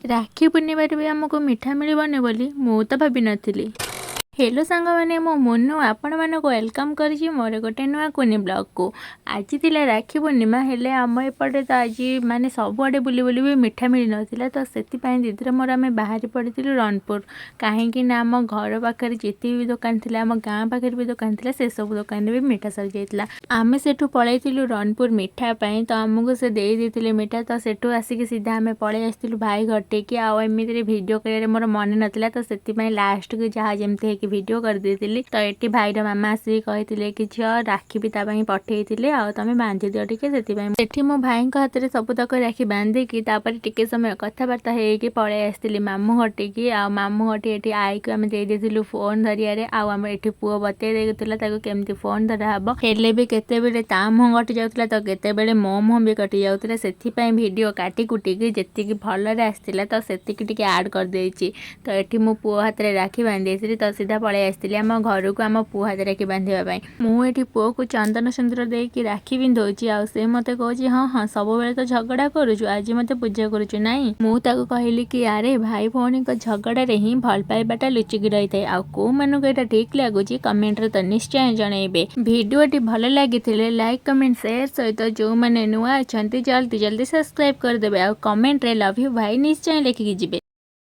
राखी पूर्णिमाରେ भी आमको मिठा मिलबनी बोली मु तो भाभी नथिली। हेलो सांग मैंने मो मुनु आपण मानक वेलकम करी मोर गोटे नुआ कुनी ब्लॉग को। आज थिला राखी पूर्णिमा हेले आम एपटे तो आज माने सबुआडे बुली बुली भी मिठा मिल नथिला तो सेतिपाई दीदीर मोर आम बाहरी पड़िथिलु रनपुर कहीं ना आम घर पाखे जिते भी दुकान थिला आम गाँ पाखे भी दुकान थिला से सब दुकान भी मिठा सरी जाइतिला। आम सेठू पळैथिलु रनपुर मिठा पाई तो आमको से देई देथिले मिठा तो सेठू आसिक सीधा आम पळै आस्थिलु भाई घटे कि आ एमिति वीडियो करे मोर मन नथिला तो सेतिपाई लास्ट के जहाँ जेमते कि वीडियो कर देतिली। तो एटी भाईर मामा आसी कहिथिले कि झियो राखी भी ता पई पठेइथिले आ तमे बांधि दियो टिके सेतिपाई सेठी मो भाई को हाथ रे सब तक राखी बांधि कि तापर टिके समय कथाबार्ता हे कि पळे आस्थिली मामू हटे कि आ मामू हटे एटी आई को हम दे देथिलु फोन धरिया रे आ हम एटी पुओ बते देथिला ताको केमती फोन धरा हबो हेले भी केते बेले ता मुह कटि जाउतला तो केते बेले मो मुह भी कटि जाउतला सेतिपाई वीडियो काटी कुटी कि जेतिकी भल रे आस्थिला तो सेतिकी टिके ऐड कर देइची। तो एटी मो पुओ हाथ रे राखी बांधि देथिली तो सीधा पळे आस्थिली आम घर को आम पुओ हाथ राखी बांधिया मुझे पुओ को चंदन सिंदूर देकी राखी पिंधौची आ से मते कहूची हाँ हाँ सब बेले तो झगड़ा करुचु आज मते पूजा करुचु नाई मु ताको कहली कि अरे भाई भौणी को झगड़ा रे ही भल पाइबाटा लुचिकी रही थाए आ को मानक एटा ठीक लागुची कमेंट रे तो निश्चय जनइबे। वीडियोटी भल लागिथिले लाइक कमेंट शेयर सहित जो माने नुआ अछंती जल्दी जल्दी सब्सक्राइब कर देबे आ कमेंट रे लव यू भाई निश्चय लिखिकी जिबे।